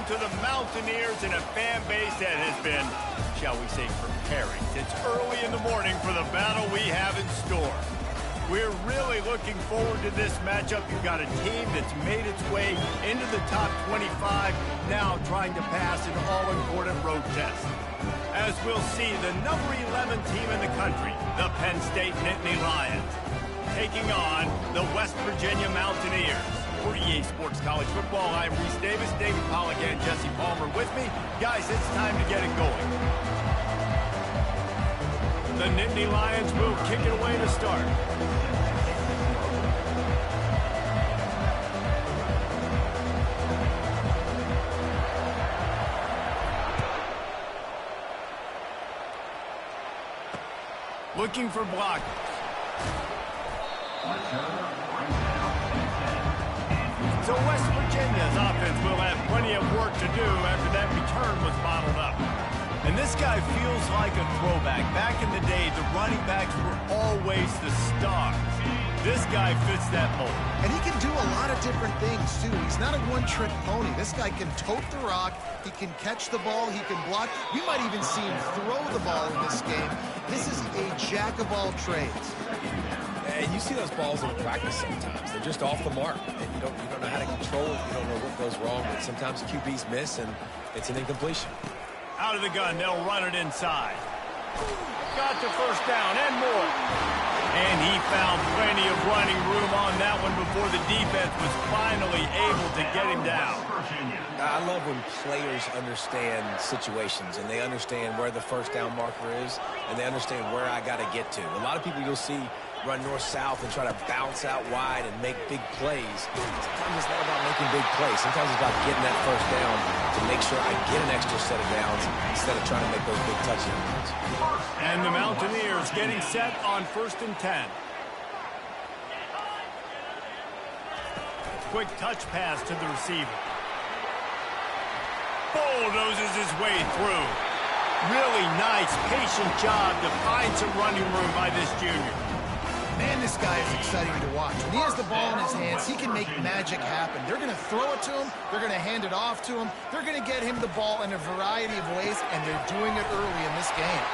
home to the Mountaineers and a fan base that has been, shall we say, preparing since early in the morning for the battle we have in store. We're really looking forward to this matchup. You've got a team that's made its way into the top 25, now trying to pass an all-important road test. As we'll see, the number 11 team in the country, the Penn State Nittany Lions, taking on the West Virginia Mountaineers. For EA Sports College Football, I'm Reese Davis, David Pollack, and Jesse Palmer with me. Guys, it's time to get it going. The Nittany Lions will kick it away to start. Looking for blockers. So West Virginia's offense will have plenty of work to do after that return was bottled up. And this guy feels like a throwback. Back in the day, the running backs were always the stars. This guy fits that mold. And he can do a lot of different things, too. He's not a one-trick pony. This guy can tote the rock. He can catch the ball. He can block. We might even see him throw the ball in this game. This is a jack of all trades. And you see those balls in practice sometimes. They're just off the mark. And you don't know how to control it. You don't know what goes wrong. But sometimes QBs miss, and it's an incompletion. Out of the gun, they'll run it inside. Got the first down and more. And he found plenty of running room on that one before the defense was finally able to get him down. I love when players understand situations and they understand where the first down marker is and they understand where I got to get to. A lot of people you'll see run north-south and try to bounce out wide and make big plays. Sometimes it's not about making big plays. Sometimes it's about getting that first down to make sure I get an extra set of downs instead of trying to make those big touchdowns. And the Mountaineers getting set on 1st and 10. Quick touch pass to the receiver. Bulldozes his way through. Really nice, patient job to find some running room by this junior. Man, this guy is exciting to watch. When he has the ball in his hands, he can make magic happen. They're going to throw it to him. They're going to hand it off to him. They're going to get him the ball in a variety of ways, and they're doing it early in this game.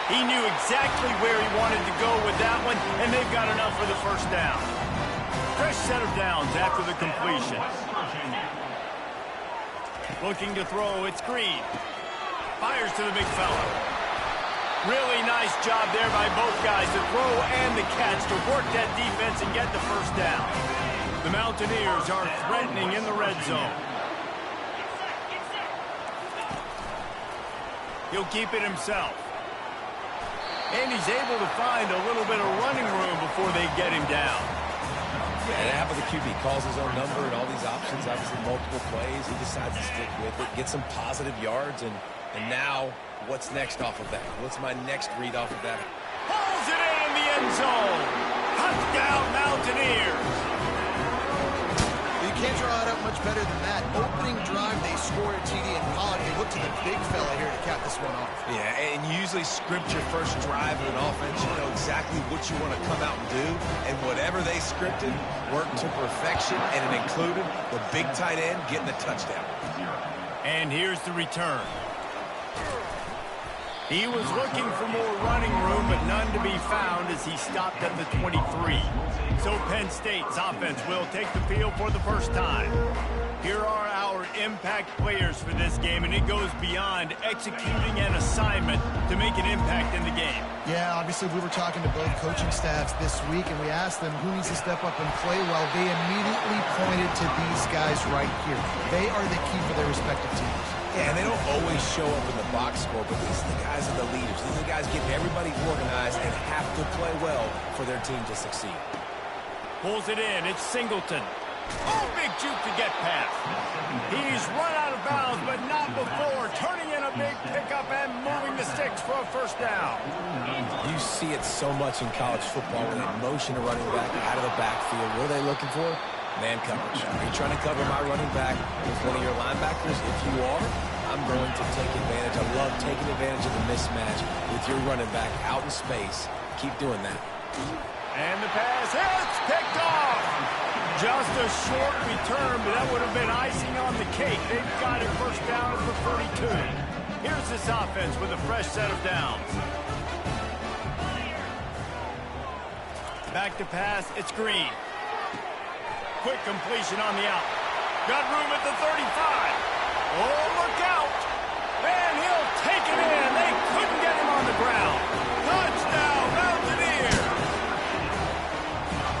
He knew exactly where he wanted to go with that one, and they've got enough for the first down. Fresh set of downs after the completion. Looking to throw, it's Green. Fires to the big fella. Really nice job there by both guys, the throw and the catch to work that defense and get the first down. The Mountaineers are threatening in the red zone. He'll keep it himself. And he's able to find a little bit of running room before they get him down. Yeah, and half of the QB calls his own number and all these options, obviously multiple plays. He decides to stick with it, get some positive yards, and now what's next off of that? What's my next read off of that? Pulls it in the end zone. Touchdown, Mountaineers. You can't draw it up much better than that. Opening drive, they scored a TD, and Pollack, they look to the big fella here to cap this one off. Yeah, and you usually script your first drive of an offense. You know exactly what you want to come out and do, and whatever they scripted worked to perfection, and it included the big tight end getting the touchdown. And here's the return. He was looking for more running room, but none to be found as he stopped at the 23. So Penn State's offense will take the field for the first time. Here are our impact players for this game, and it goes beyond executing an assignment to make an impact in the game. Yeah, obviously we were talking to both coaching staffs this week, and we asked them who needs to step up and play well. They immediately pointed to these guys right here. They are the key for their respective teams. Yeah, and they don't always show up in the box score, but these are the guys are the leaders. These are the guys getting everybody organized and have to play well for their team to succeed. Pulls it in. It's Singleton. Oh, big juke to get past. He's run out of bounds, but not before. Turning in a big pickup and moving the sticks for a first down. You see it so much in college football when they motion a running back out of the backfield. What are they looking for? Man coverage. Are you trying to cover my running back with one of your linebackers? If you are, I'm going to take advantage. I love taking advantage of the mismatch with your running back out in space. Keep doing that. And the pass hits, picked off. Just a short return, but that would have been icing on the the cake. They've got it first down at the 42. Here's this offense with a fresh set of downs. Back to pass, it's Green. Quick completion on the out. Got room at the 35. Oh, look out. And he'll take it in. They couldn't get him on the ground. Touchdown, Mountaineers.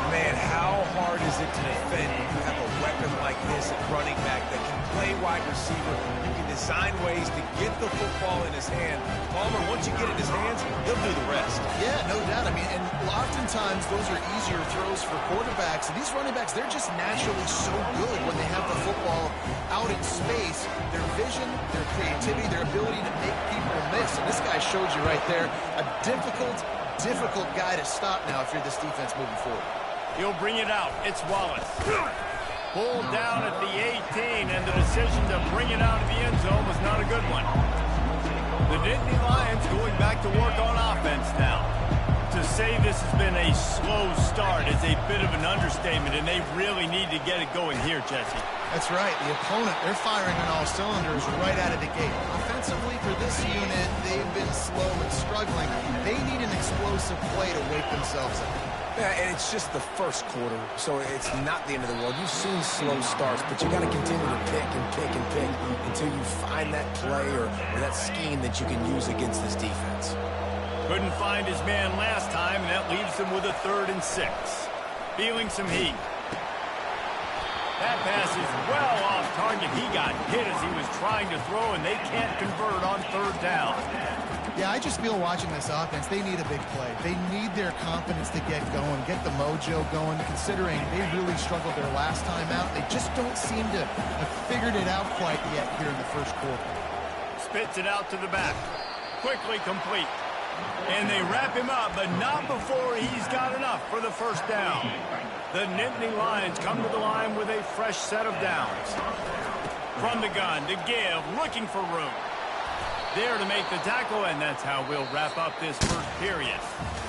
Man, how hard is it to defend when you have a weapon like this at running back that can play wide receiver? You can design ways to get the football in his hand. Palmer, once you get it in his hands, he'll do the rest. Yeah, no doubt. I mean, and oftentimes those are easier throws for quarterbacks. And these running backs, they're just naturally so good when they have the football out in space. Their vision, their creativity, their ability to make people miss. And this guy showed you right there a difficult guy to stop now if you're this defense moving forward. He'll bring it out. It's Wallace. Pulled down at the 18, and the decision to bring it out of the end zone was not a good one. The Nittany Lions going back to work on offense now. To say this has been a slow start is a bit of an understatement, and they really need to get it going here, Jesse. That's right. The opponent, they're firing on all cylinders right out of the gate. Offensively, for this unit, they've been slow and struggling. They need an explosive play to wake themselves up. Yeah, and it's just the first quarter, so it's not the end of the world. You've seen slow starts, but you got to continue to pick and pick and pick until you find that play or that scheme that you can use against this defense. Couldn't find his man last time, and that leaves him with a 3rd and 6. Feeling some heat. That pass is well off target. He got hit as he was trying to throw, and they can't convert on 3rd down. Yeah, I just feel watching this offense, they need a big play. They need their confidence to get going, get the mojo going, considering they really struggled their last time out. They just don't seem to have figured it out quite yet here in the first quarter. Spits it out to the back. Quickly complete. And they wrap him up, but not before he's got enough for the first down. The Nittany Lions come to the line with a fresh set of downs. From the gun to give, looking for room. There to make the tackle, and that's how we'll wrap up this first period.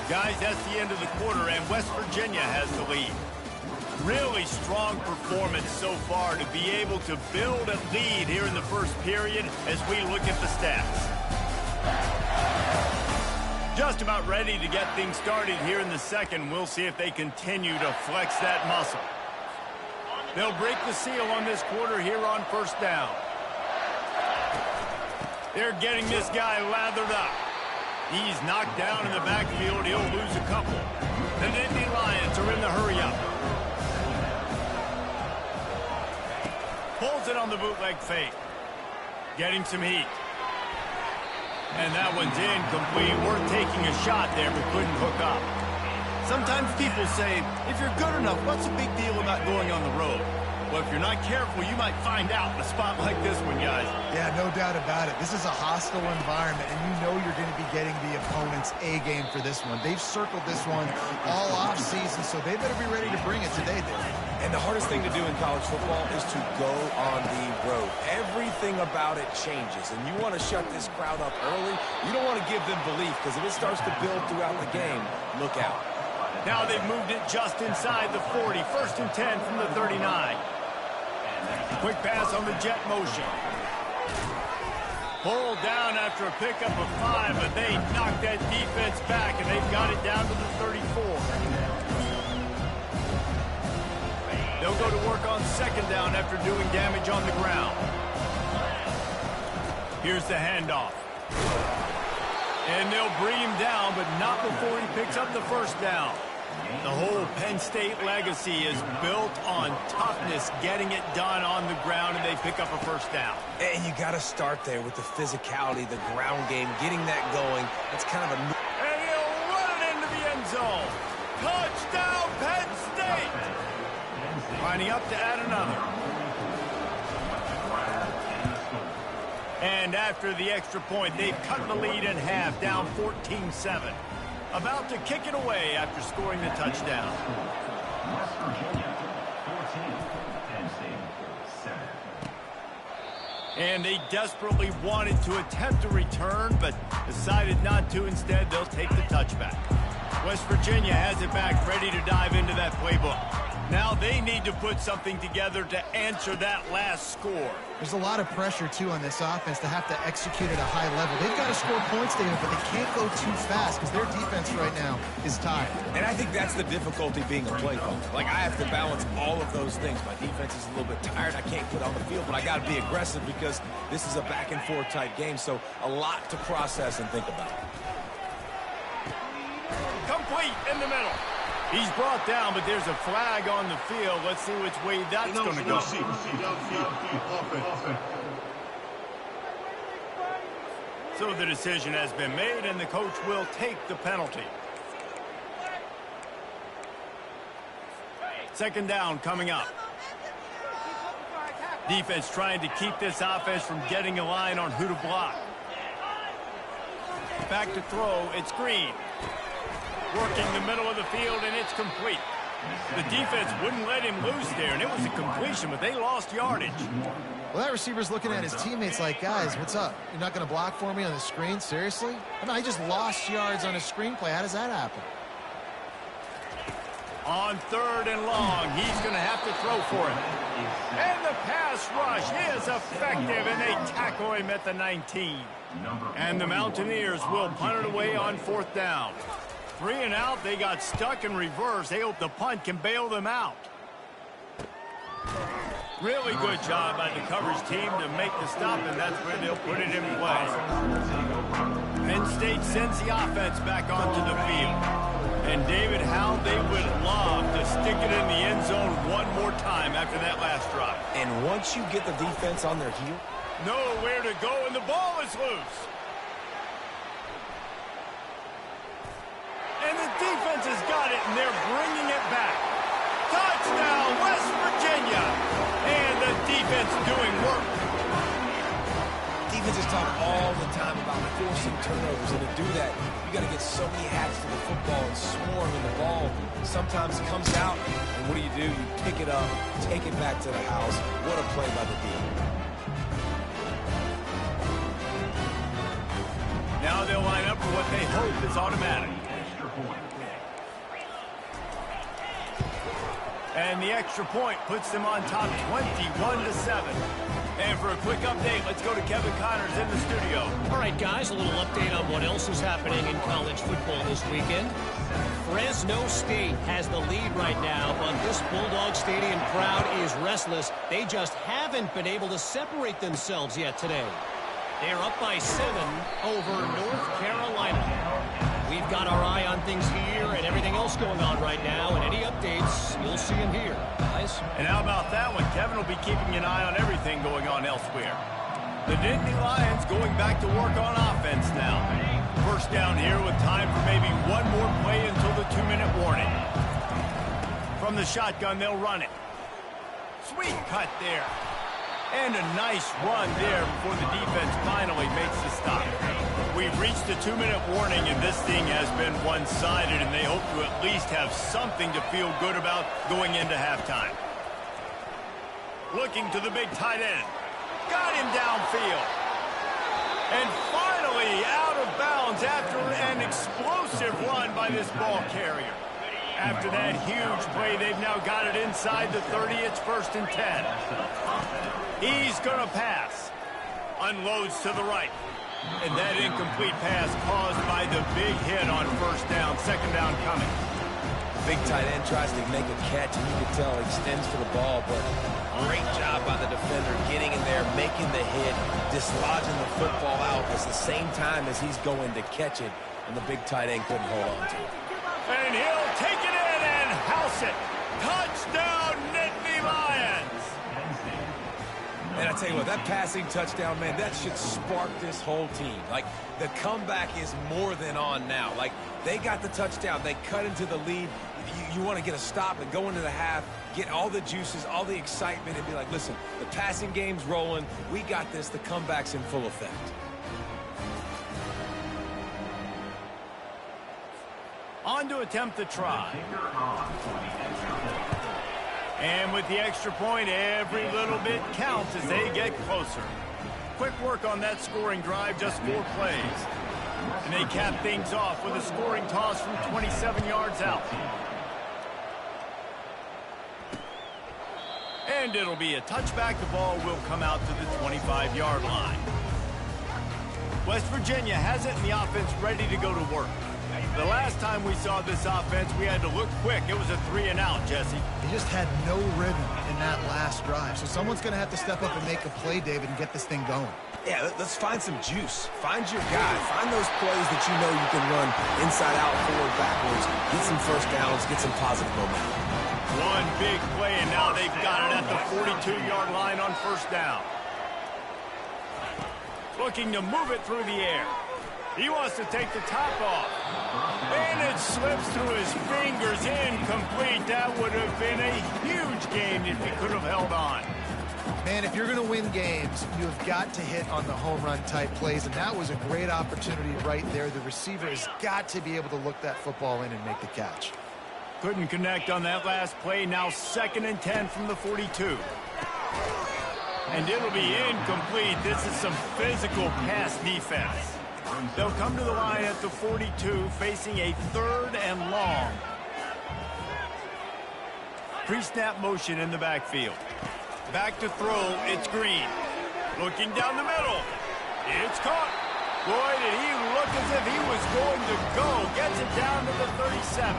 Guys, that's the end of the quarter, and West Virginia has the lead. Really strong performance so far to be able to build a lead here in the first period as we look at the stats. Just about ready to get things started here in the second. We'll see if they continue to flex that muscle. They'll break the seal on this quarter here on first down. They're getting this guy lathered up. He's knocked down in the backfield. He'll lose a couple. The Nittany Lions are in the hurry-up. Pulls it on the bootleg fake. Getting some heat. And that one's incomplete. Worth taking a shot there, but couldn't hook up. Sometimes people say, if you're good enough, what's the big deal about going on the road? Well, if you're not careful, you might find out in a spot like this one, guys. Yeah, no doubt about it. This is a hostile environment, and you know you're going to be getting the opponent's A-game for this one. They've circled this one all off-season, so they better be ready to bring it today, Dave. And the hardest thing to do in college football is to go on the road. Everything about it changes, and you want to shut this crowd up early. You don't want to give them belief, because if it starts to build throughout the game, look out. Now they've moved it just inside the 40. 1st and 10 from the 39. Quick pass on the jet motion. Pulled down after a pickup of 5, but they knocked that defense back, and they've got it down to the 34. They'll go to work on 2nd down after doing damage on the ground. Here's the handoff. And they'll bring him down, but not before he picks up the first down. The whole Penn State legacy is built on toughness, getting it done on the ground, and they pick up a first down. And you got to start there with the physicality, the ground game, getting that going. That's kind of a... And he'll run it into the end zone. Touchdown, Penn State! Lining up to add another. And after the extra point, they've cut the lead in half, down 14-7. About to kick it away after scoring the touchdown. And they desperately wanted to attempt a return, but decided not to. Instead, they'll take the touchback. West Virginia has it back, ready to dive into that playbook. Now they need to put something together to answer that last score. There's a lot of pressure, too, on this offense to have to execute at a high level. They've got to score points, David, but they can't go too fast because their defense right now is tired. And I think that's the difficulty being a play caller. Like, I have to balance all of those things. My defense is a little bit tired. I can't put on the field, but I got to be aggressive because this is a back-and-forth type game, so a lot to process and think about. Complete in the middle. He's brought down, but there's a flag on the field. Let's see which way that's going to go. So the decision has been made, and the coach will take the penalty. Second down coming up. Defense trying to keep this offense from getting a line on who to block. Back to throw. It's Green. Working the middle of the field, and it's complete. The defense wouldn't let him loose there, and it was a completion, but they lost yardage. Well, that receiver's looking at his teammates like, guys, what's up? You're not going to block for me on the screen? Seriously? I mean, I just lost yards on a screenplay. How does that happen? On third and long, he's going to have to throw for it. And the pass rush is effective, and they tackle him at the 19. And the Mountaineers will punt it away on fourth down. 3 and out, they got stuck in reverse. They hope the punt can bail them out. Really good job by the coverage team to make the stop, and that's where they'll put it in play. Penn State sends the offense back onto the field. And David, how they would love to stick it in the end zone one more time after that last drive. And once you get the defense on their heel, nowhere to go, and the ball is loose. And the defense has got it, and they're bringing it back. Touchdown, West Virginia. And the defense doing work. Defense is talk all the time about forcing turnovers, and to do that, you got to get so many hats to the football and swarm, and the ball sometimes comes out, and what do? You pick it up, take it back to the house. What a play by the D. Now they'll line up for what they hope is automatic. And the extra point puts them on top 21-7. And for a quick update, let's go to Kevin Connors in the studio. All right, guys, a little update on what else is happening in college football this weekend. Fresno State has the lead right now, but this Bulldog Stadium crowd is restless. They just haven't been able to separate themselves yet today. They're up by 7 over North Carolina. We've got our eye on things here and everything else going on right now, and any updates, you'll see them here, guys. And how about that one? Kevin will be keeping an eye on everything going on elsewhere. The Nittany Lions going back to work on offense now. First down here with time for maybe one more play until the 2-minute warning. From the shotgun, they'll run it. Sweet cut there. And a nice run there before the defense finally makes the stop. We've reached the 2-minute warning, and this thing has been one-sided, and they hope to at least have something to feel good about going into halftime. Looking to the big tight end. Got him downfield. And finally out of bounds after an explosive run by this ball carrier. After that huge play, they've now got it inside the 30. It's 1st and 10. He's going to pass. Unloads to the right. And that incomplete pass caused by the big hit on first down. Second down coming. Big tight end tries to make a catch, and you can tell he extends for the ball, but great job by the defender getting in there, making the hit, dislodging the football out at the same time as he's going to catch it, and the big tight end couldn't hold on to it. And he'll take it in and house it. Touchdown, Nittany Lions. And I tell you what, that passing touchdown, man, that should spark this whole team. Like, the comeback is more than on now. Like, they got the touchdown. They cut into the lead. You want to get a stop and go into the half, get all the juices, all the excitement, and be like, listen, the passing game's rolling. We got this. The comeback's in full effect. On to attempt the try. And with the extra point, every little bit counts as they get closer. Quick work on that scoring drive, just 4 plays. And they cap things off with a scoring toss from 27 yards out. And it'll be a touchback. The ball will come out to the 25-yard line. West Virginia has it, and the offense ready to go to work. The last time we saw this offense, we had to look quick. It was a 3-and-out, Jesse. He just had no rhythm in that last drive. So someone's going to have to step up and make a play, David, and get this thing going. Yeah, let's find some juice. Find your guy. Find those plays that you know you can run inside out, forward, backwards. Get some first downs. Get some positive momentum. One big play, and now they've got it at the 42-yard line on first down. Looking to move it through the air. He wants to take the top off. And it slips through his fingers, incomplete. That would have been a huge game if he could have held on. Man, if you're going to win games, you have got to hit on the home run type plays, and that was a great opportunity right there. The receiver has got to be able to look that football in and make the catch. Couldn't connect on that last play. Now 2nd and 10 from the 42. And it'll be incomplete. This is some physical pass defense. They'll come to the line at the 42, facing a 3rd and long. Pre-snap motion in the backfield. Back to throw, it's Green. Looking down the middle. It's caught. Boy, did he look as if he was going to go. Gets it down to the 37.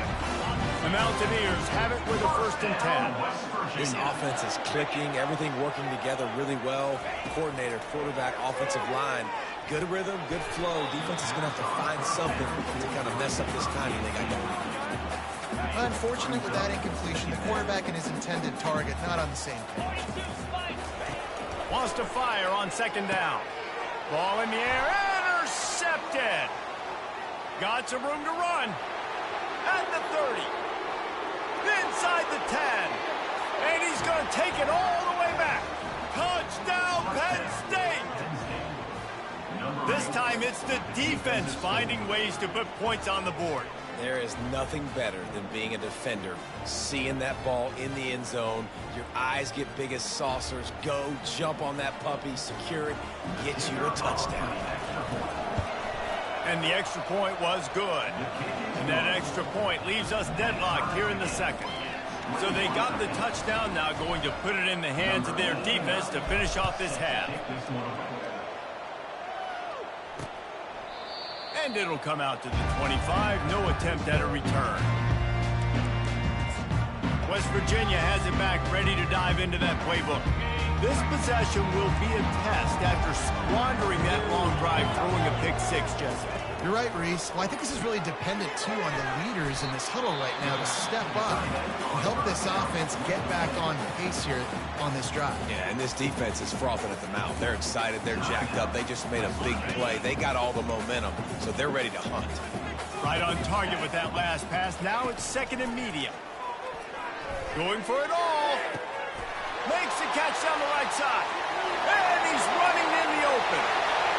The Mountaineers have it with a 1st and 10. This offense is clicking, everything working together really well. Coordinator, quarterback, offensive line. Good rhythm, good flow. Defense is going to have to find something to kind of mess up this timing they got going. Unfortunately, with that incompletion, the quarterback and his intended target not on the same page. Wants to fire on 2nd down. Ball in the air, intercepted. Got some room to run. At the 30. Inside the 10. And he's going to take it all the way back. Touchdown, Penn State. This time it's the defense finding ways to put points on the board. There is nothing better than being a defender, seeing that ball in the end zone. Your eyes get big as saucers. Go, jump on that puppy, secure it, get you a touchdown. And the extra point was good. And that extra point leaves us deadlocked here in the 2nd. So they got the touchdown, now going to put it in the hands of their defense to finish off this half. And it'll come out to the 25. No attempt at a return. West Virginia has it back, ready to dive into that playbook. This possession will be a test after squandering that long drive, throwing a pick-6, Jesse. You're right, Reese. Well, I think this is really dependent, too, on the leaders in this huddle right now to step up and help this offense get back on pace here on this drive. Yeah, and this defense is frothing at the mouth. They're excited. They're jacked up. They just made a big play. They got all the momentum, so they're ready to hunt. Right on target with that last pass. Now it's 2nd and medium. Going for it all. Makes the catch down the right side. And he's running in the open.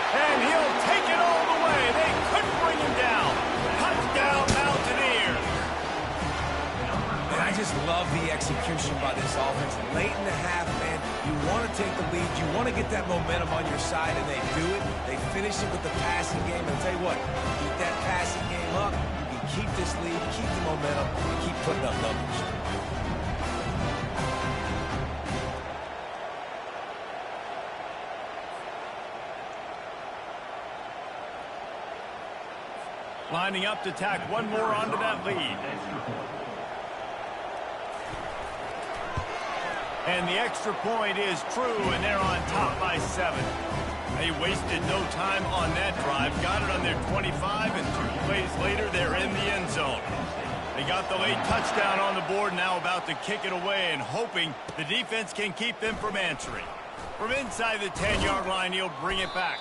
And he'll take it all the way. They couldn't bring him down. Touchdown, Mountaineers. And I just love the execution by this offense. Late in the half, man, you want to take the lead. You want to get that momentum on your side, and they do it. They finish it with the passing game. And I'll tell you what, keep that passing game up. You can keep this lead, keep the momentum, and keep putting up numbers. Lining up to tack one more onto that lead. And the extra point is true, and they're on top by 7. They wasted no time on that drive. Got it on their 25, and 2 plays later, they're in the end zone. They got the late touchdown on the board, now about to kick it away and hoping the defense can keep them from answering. From inside the 10-yard line, he'll bring it back.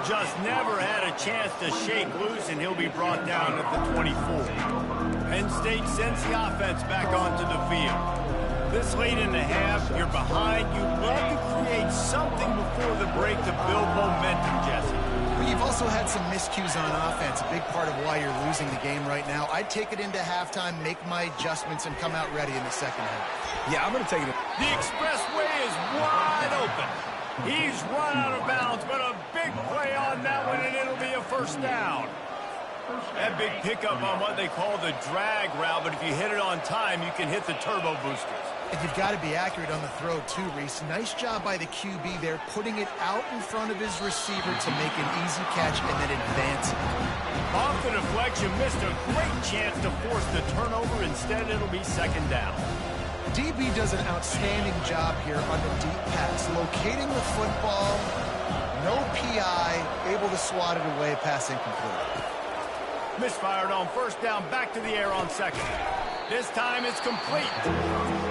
Just never had a chance to shake loose, and he'll be brought down at the 24. Penn State sends the offense back onto the field. This late in the half, you're behind. You'd love to create something before the break to build momentum, Jesse. But you've also had some miscues on offense, a big part of why you're losing the game right now. I'd take it into halftime, make my adjustments, and come out ready in the second half. Yeah, I'm going to take it. The expressway is wide open. He's run out of bounds, but a big play on that one, and it'll be a first down. That big pickup on what they call the drag route, but if you hit it on time, you can hit the turbo boosters. And you've got to be accurate on the throw, too, Reese. Nice job by the QB there, putting it out in front of his receiver to make an easy catch and then advance. Off the deflection, missed a great chance to force the turnover. Instead, it'll be second down. DB does an outstanding job here on the deep pass, locating the football, no PI, able to swat it away, pass incomplete. Misfired on first down, back to the air on second. This time it's complete.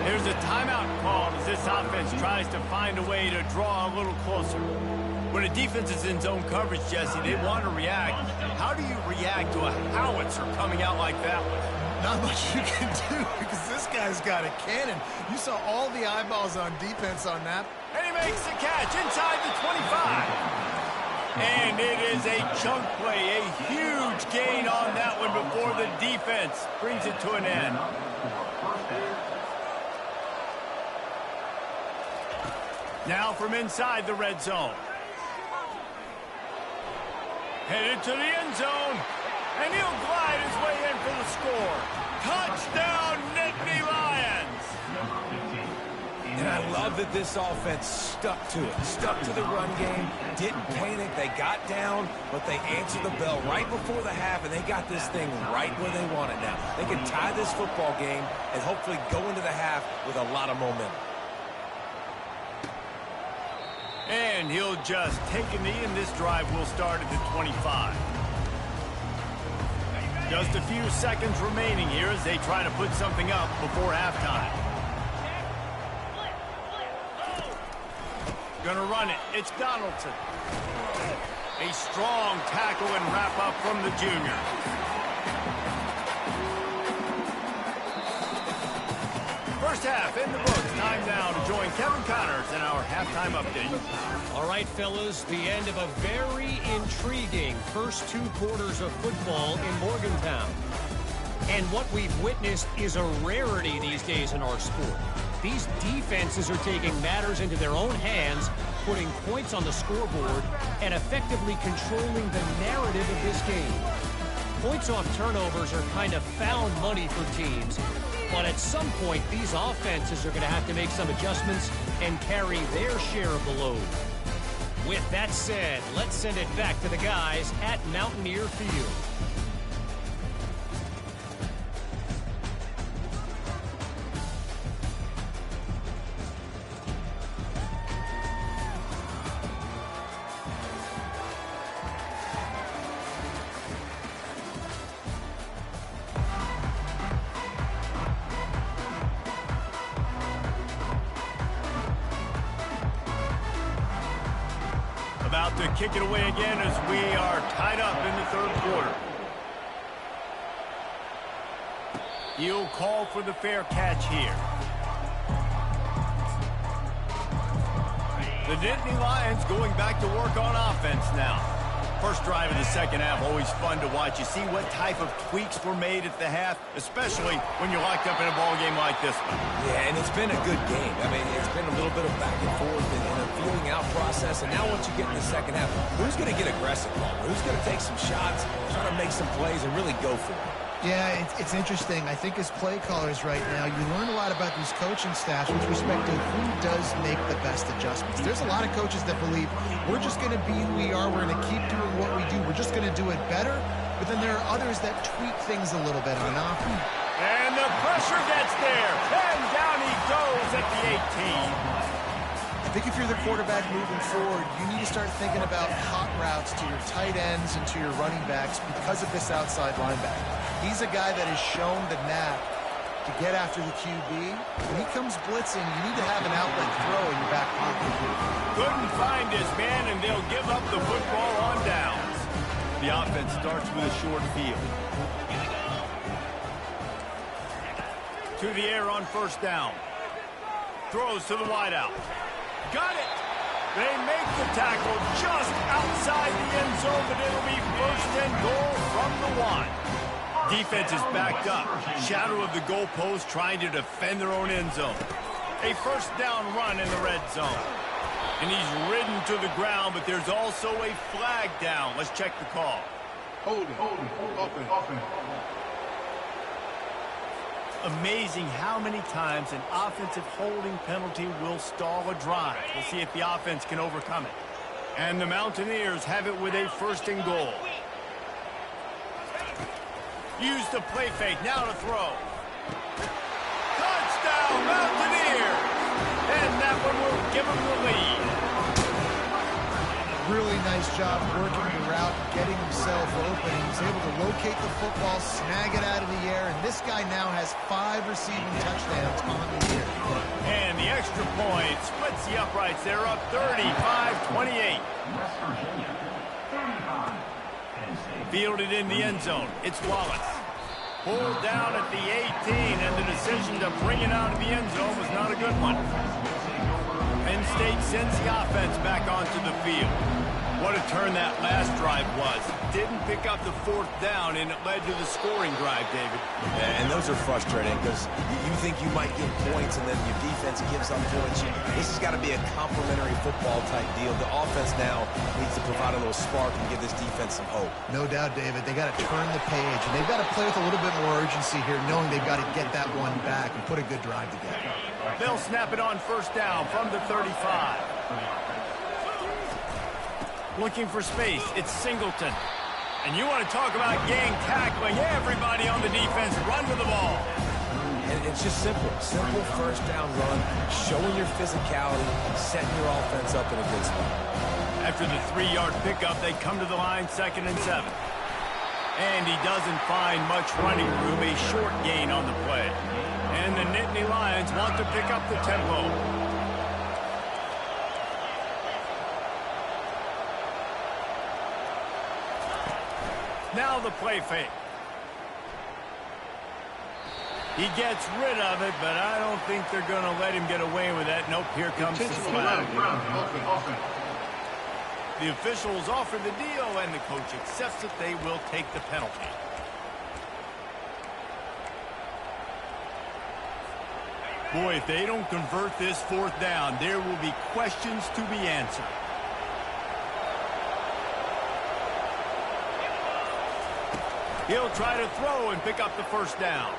There's a timeout called as this offense tries to find a way to draw a little closer. When a defense is in zone coverage, Jesse, they want to react. How do you react to a howitzer coming out like that one? Not much you can do because this guy's got a cannon. You saw all the eyeballs on defense on that. And he makes the catch inside the 25. And it is a chunk play, a huge gain on that one before the defense brings it to an end. Now from inside the red zone. Headed to the end zone. And he'll glide his way in for the score. Touchdown, Nittany Lions! And I love that this offense stuck to it, stuck to the run game, didn't panic, they got down, but they answered the bell right before the half, and they got this thing right where they want it now. They can tie this football game and hopefully go into the half with a lot of momentum. And he'll just take a knee, and this drive will start at the 25. Just a few seconds remaining here as they try to put something up before halftime. Gonna run it. It's Donaldson. A strong tackle and wrap up from the junior. First half in the books. Time now to join Kevin Connors in our halftime update. All right, fellas, the end of a very intriguing first two quarters of football in Morgantown. And what we've witnessed is a rarity these days in our sport. These defenses are taking matters into their own hands, putting points on the scoreboard, and effectively controlling the narrative of this game. Points off turnovers are kind of found money for teams, but at some point, these offenses are going to have to make some adjustments and carry their share of the load. With that said, let's send it back to the guys at Mountaineer Field. About to kick it away again as we are tied up in the third quarter. He'll call for the fair catch here. The Nittany Lions going back to work on offense now. First drive of the second half, always fun to watch. You see what type of tweaks were made at the half, especially when you're locked up in a ball game like this one. Yeah, and it's been a good game. I mean, it's been a little bit of back and forth and a feeling out process. And now once you get in the second half, who's going to get aggressive, Palmer? Who's going to take some shots, try to make some plays, and really go for it? Yeah, it's interesting. I think as play callers right now, you learn a lot about these coaching staffs with respect to who does make the best adjustments. There's a lot of coaches that believe we're just going to be who we are. We're going to keep doing what we do. We're just going to do it better. But then there are others that tweak things a little bit on offense. And the pressure gets there. And down he goes at the 18. I think if you're the quarterback moving forward, you need to start thinking about hot routes to your tight ends and to your running backs because of this outside linebacker. He's a guy that has shown the knack to get after the QB. When he comes blitzing, you need to have an outlet throw in your back pocket. Couldn't find his man, and they'll give up the football on downs. The offense starts with a short field. To the air on first down. Throws to the wideout. Got it. They make the tackle just outside the end zone, but it'll be first and goal from the 1. Defense is backed up. Shadow of the goalpost trying to defend their own end zone. A first down run in the red zone. And he's ridden to the ground, but there's also a flag down. Let's check the call. Hold it. Offense. amazing how many times an offensive holding penalty will stall a drive. We'll see if the offense can overcome it. And the Mountaineers have it with a 1st and goal. Use the play fake, now to throw. Touchdown, Mountaineers! And that one will give them the lead. Really nice job working the route, getting himself open. He was able to locate the football, snag it out of the air, and this guy now has 5 receiving touchdowns on the year. And the extra point splits the uprights. They're up 35-28. Fielded in the end zone. It's Wallace. Pulled down at the 18, and the decision to bring it out of the end zone was not a good one. Penn State sends the offense back onto the field. What a turn that last drive was. Didn't pick up the 4th down, and it led to the scoring drive, David. Yeah, and those are frustrating because you think you might get points and then your defense gives up points. This has got to be a complementary football type deal. The offense now needs to provide a little spark and give this defense some hope. No doubt, David. They got to turn the page, and they've got to play with a little bit more urgency here, knowing they've got to get that one back and put a good drive together. They'll snap it on 1st down from the 35. Looking for space, it's Singleton. And you want to talk about gang tackling. Everybody on the defense run to the ball. And it's just simple. Simple 1st down run, showing your physicality, setting your offense up in a good spot. After the 3-yard pickup, they come to the line 2nd and 7. And he doesn't find much running room, a short gain on the play. And the Nittany Lions want to pick up the tempo. Now the play fake. He gets rid of it, but I don't think they're going to let him get away with that. Nope, here comes the flag. The officials offer the deal, and the coach accepts it. They will take the penalty. Boy, if they don't convert this 4th down, there will be questions to be answered. He'll try to throw and pick up the 1st down.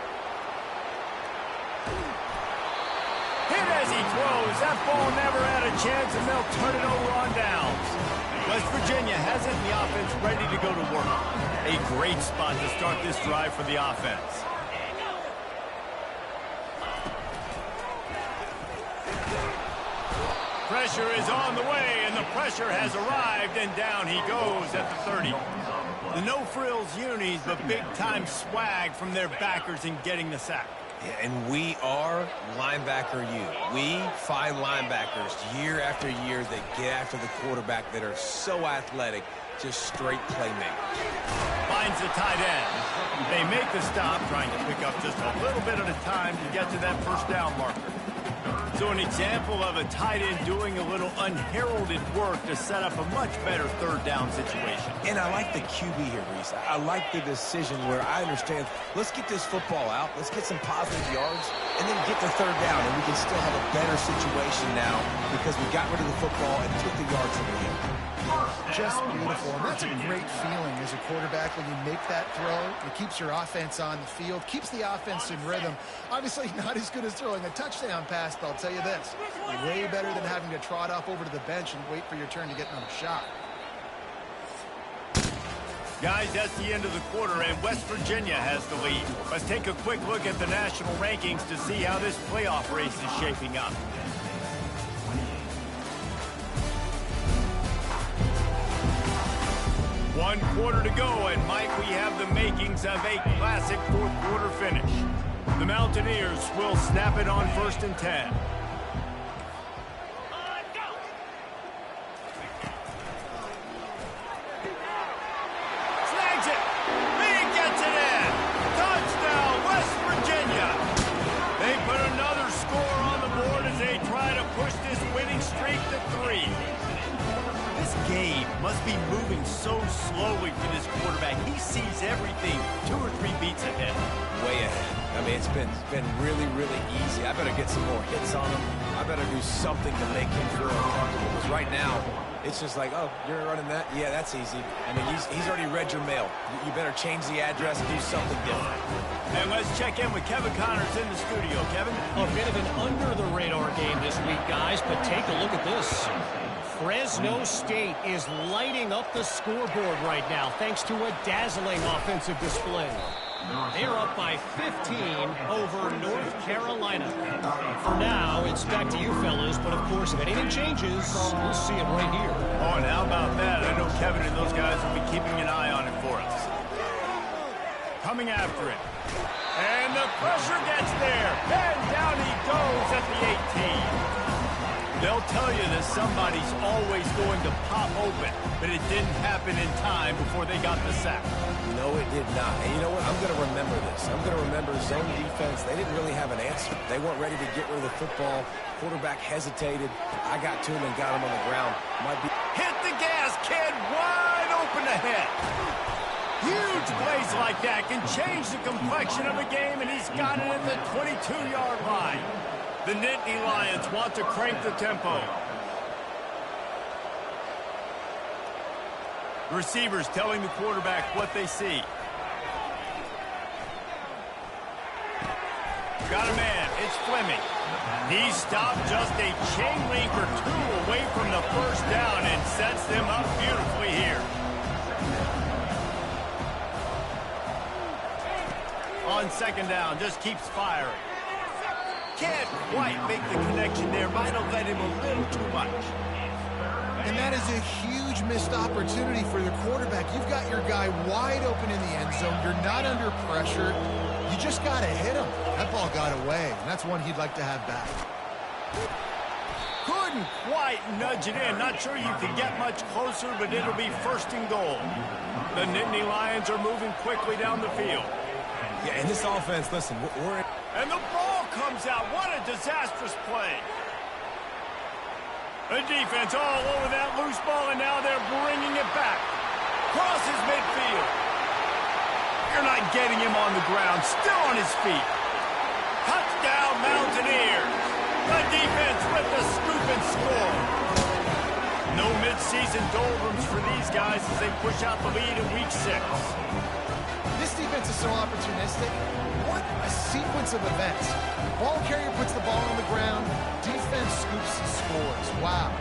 Hit as he throws. That ball never had a chance, and they'll turn it over on downs. West Virginia has it, and the offense ready to go to work. A great spot to start this drive for the offense. Pressure is on the way, and the pressure has arrived, and down he goes at the 30. The no-frills unis, but big-time swag from their backers in getting the sack. Yeah, and we are linebacker U. We find linebackers year after year that get after the quarterback that are so athletic, just straight playmakers. Finds the tight end. They make the stop, trying to pick up just a little bit at a time to get to that 1st down marker. So an example of a tight end doing a little unheralded work to set up a much better 3rd down situation. And I like the QB here, Reese. I like the decision where I understand, let's get this football out, let's get some positive yards, and then get the 3rd down, and we can still have a better situation now because we got rid of the football and took the yards from the end. Just beautiful, and that's a great feeling as a quarterback when you make that throw. It keeps your offense on the field, keeps the offense in rhythm. Obviously not as good as throwing a touchdown pass, but I'll tell you this, way better than having to trot off over to the bench and wait for your turn to get another shot. Guys, that's the end of the quarter, and West Virginia has the lead. Let's take a quick look at the national rankings to see how this playoff race is shaping up. One quarter to go, and Mike, we have the makings of a classic 4th quarter finish. The Mountaineers will snap it on 1st and 10. Snags it. He gets it in. Touchdown, West Virginia. They put another score on the board as they try to push this winning streak to 3. This game must be moving so slowly for this quarterback. He sees everything 2 or 3 beats ahead. Way ahead. I mean, it's been really, really easy. I better get some more hits on him. I better do something to make him feel uncomfortable. Because right now, It's just like, oh, you're running that? Yeah, that's easy. I mean, he's already read your mail. You better change the address and do something different. And let's check in with Kevin Connors in the studio. Kevin? A bit of an under-the-radar game this week, guys, but take a look at this. Fresno State is lighting up the scoreboard right now thanks to a dazzling offensive display. They're up by 15 over North Carolina. For now, it's back to you fellas, but of course, if anything changes, we'll see it right here. Oh, and how about that? I know Kevin and those guys will be keeping an eye on it for us. Coming after it. And the pressure gets there. And down he goes at the 18. They'll tell you that somebody's always going to pop open, but it didn't happen in time before they got the sack. No, it did not. And you know what? I'm going to remember this. I'm going to remember zone defense. They didn't really have an answer. They weren't ready to get rid of the football. Quarterback hesitated. I got to him and got him on the ground. Hit the gas, kid. Wide open ahead. Huge plays like that can change the complexion of a game, and he's got it at the 22-yard line. The Nittany Lions want to crank the tempo. Receivers telling the quarterback what they see. Got a man. It's Fleming. He stopped just a chain link or two away from the first down and sets them up beautifully here. On second down, just keeps firing. Can't quite make the connection there. Might have led him a little too much. And that is a huge missed opportunity for the quarterback. You've got your guy wide open in the end zone. You're not under pressure. You just got to hit him. That ball got away, and that's one he'd like to have back. Couldn't quite nudge it in. Not sure you can get much closer, but it'll be first and goal. The Nittany Lions are moving quickly down the field. Yeah, in this offense, listen, we're in. And the ball comes out. What a disastrous play. The defense all over that loose ball, and now they're bringing it back. Crosses midfield. You're not getting him on the ground. Still on his feet. Touchdown, Mountaineers. The defense with the scoop and score. No midseason doldrums for these guys as they push out the lead in Week 6. This defense is so opportunistic. What a sequence of events. Ball carrier puts the ball on the ground. Defense scoops and scores. Wow.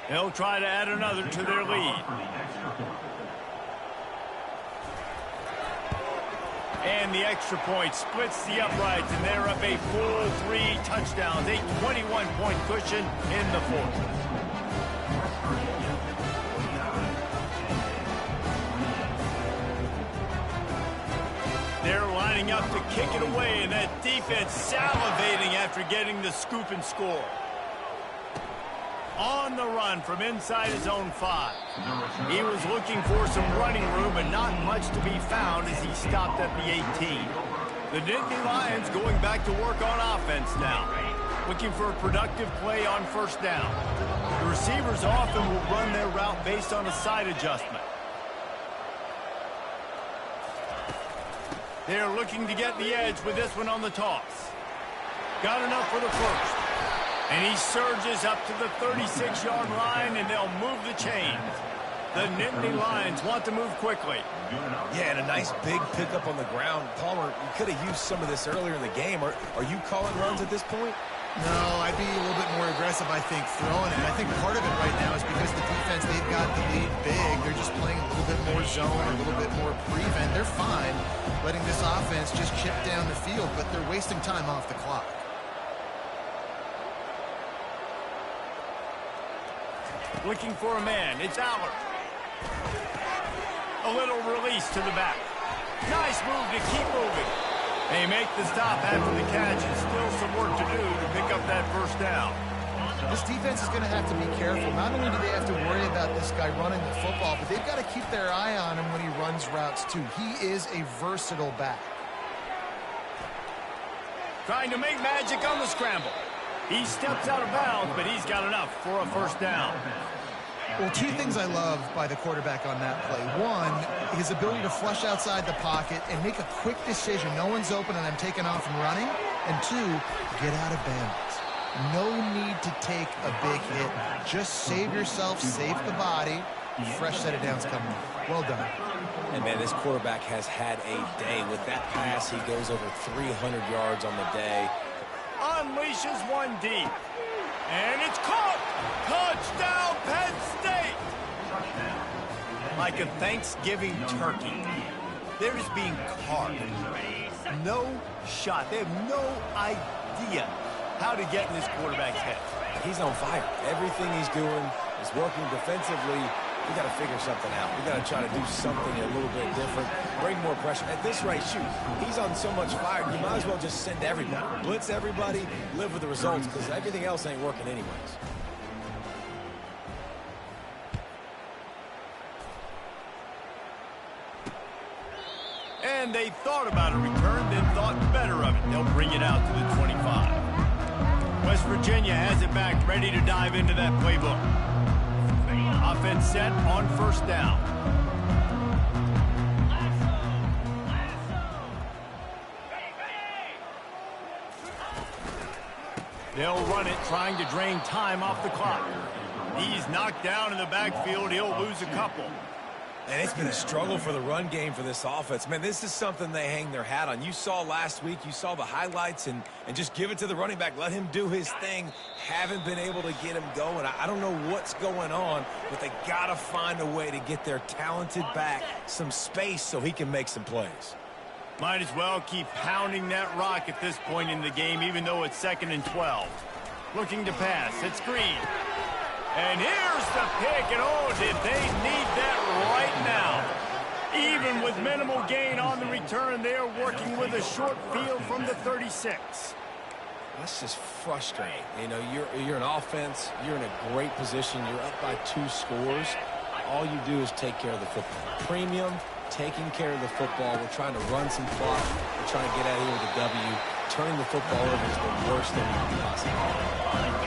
They'll try to add another to their lead. And the extra point splits the uprights, and they're up a full 3 touchdowns, a 21-point cushion in the fourth. They're lining up to kick it away, and that defense salivating after getting the scoop and score. On the run from inside his own 5. He was looking for some running room, but not much to be found as he stopped at the 18. The Nittany Lions going back to work on offense now, looking for a productive play on first down. The receivers often will run their route based on a side adjustment. They're looking to get the edge with this one on the toss. Got enough for the first. And he surges up to the 36-yard line, and they'll move the chains. The Nittany Lions want to move quickly. Yeah, and a nice big pickup on the ground. Palmer, you could have used some of this earlier in the game. Are you calling runs at this point? No, I'd be a little bit more aggressive, I think, throwing it. I think part of it right now is because the defense, they've got the lead big. They're just playing a little bit more zone, a little bit more prevent. They're fine letting this offense just chip down the field, but they're wasting time off the clock. Looking for a man. It's Allard. A little release to the back. Nice move to keep moving. They make the stop after the catch, and still some work to do to pick up that first down. This defense is going to have to be careful. Not only do they have to worry about this guy running the football, but they've got to keep their eye on him when he runs routes, too. He is a versatile back. Trying to make magic on the scramble. He steps out of bounds, but he's got enough for a first down. Well, two things I love by the quarterback on that play. One, his ability to flush outside the pocket and make a quick decision. No one's open and I'm taking off and running. And two, get out of bounds. No need to take a big hit. Just save yourself, save the body. Fresh set of downs coming. Well done. And, man, this quarterback has had a day. With that pass, he goes over 300 yards on the day. Unleashes one deep. And it's caught! Touchdown, Penn State! Like a Thanksgiving turkey. They're just being carved. No shot. They have no idea how to get in this quarterback's head. He's on fire. Everything he's doing is working defensively. We got to figure something out. We got to try to do something a little bit different. Bring more pressure. At this rate, shoot, he's on so much fire, you might as well just send everybody. Blitz everybody, live with the results, because everything else ain't working anyways. And they thought about a return, then thought better of it. They'll bring it out to the 25. West Virginia has it back, ready to dive into that playbook. Offense set on first down. They'll run it, trying to drain time off the clock. He's knocked down in the backfield. He'll lose a couple. And it's been a struggle for the run game for this offense. Man, this is something they hang their hat on. You saw last week, you saw the highlights, and just give it to the running back. Let him do his thing. Haven't been able to get him going. I don't know what's going on, but they got to find a way to get their talented back some space so he can make some plays. Might as well keep pounding that rock at this point in the game, even though it's 2nd and 12. Looking to pass. It's Green. And here's the pick, and oh, did they need that right now. Even with minimal gain on the return, they're working with a short field from the 36. That's just frustrating. You know, you're an offense, you're in a great position, you're up by 2 scores. All you do is take care of the football. Premium, taking care of the football. We're trying to run some clock. We're trying to get out of here with a W. Turning the football over is the worst thing you can possibly do.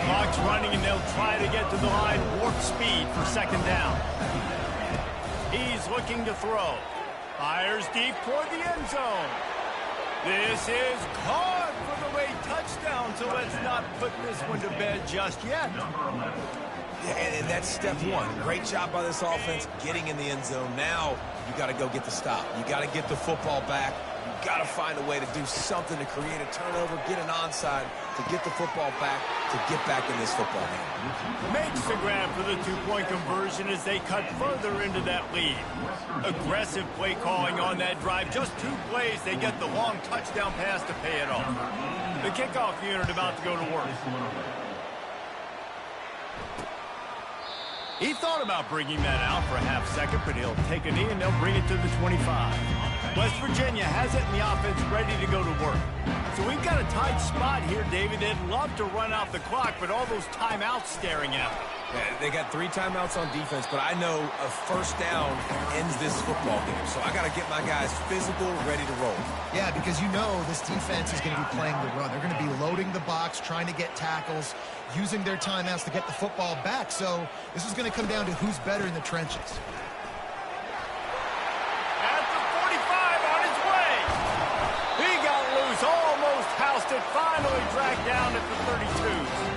Clock's running, and they'll try to get to the line. Warp speed for 2nd down. He's looking to throw. Fires deep toward the end zone. This is caught for the late touchdown, so let's not put this one to bed just yet. And that's step one. Great job by this offense getting in the end zone. Now you got to go get the stop. You got to get the football back. You got to find a way to do something to create a turnover, get an onside, to get the football back, to get back in this football game. Makes the grab for the 2-point conversion as they cut further into that lead. Aggressive play calling on that drive. Just 2 plays, they get the long touchdown pass to pay it off. The kickoff unit about to go to work. He thought about bringing that out for a half second, but he'll take a knee and they'll bring it to the 25. West Virginia has it in the offense ready to go to work. So we've got a tight spot here, David. They'd love to run out the clock, but all those timeouts staring at them. They got 3 timeouts on defense, but I know a first down ends this football game. So I got to get my guys physical, ready to roll. Yeah, because you know this defense is going to be playing the run. They're going to be loading the box, trying to get tackles, using their timeouts to get the football back. So this is going to come down to who's better in the trenches. At the 45 on his way. He got loose, almost housed it, finally dragged down at the 32.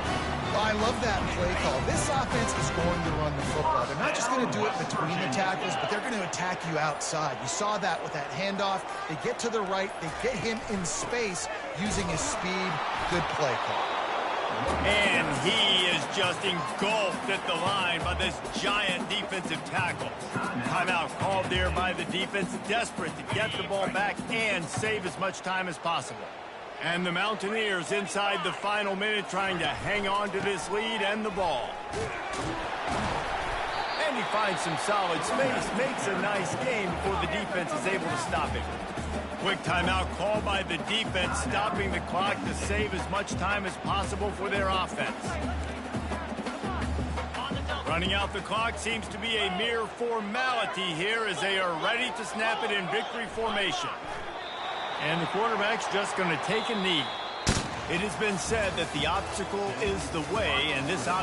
I love that play call. This offense is going to run the football. They're not just going to do it between the tackles, but they're going to attack you outside. You saw that with that handoff. They get to the right. They get him in space using his speed. Good play call. And he is just engulfed at the line by this giant defensive tackle. Timeout called there by the defense, desperate to get the ball back and save as much time as possible. And the Mountaineers inside the final minute trying to hang on to this lead and the ball. And he finds some solid space, makes a nice game before the defense is able to stop him. Quick timeout called by the defense, stopping the clock to save as much time as possible for their offense. Running out the clock seems to be a mere formality here as they are ready to snap it in victory formation. And the quarterback's just going to take a knee. It has been said that the obstacle is the way, and this obstacle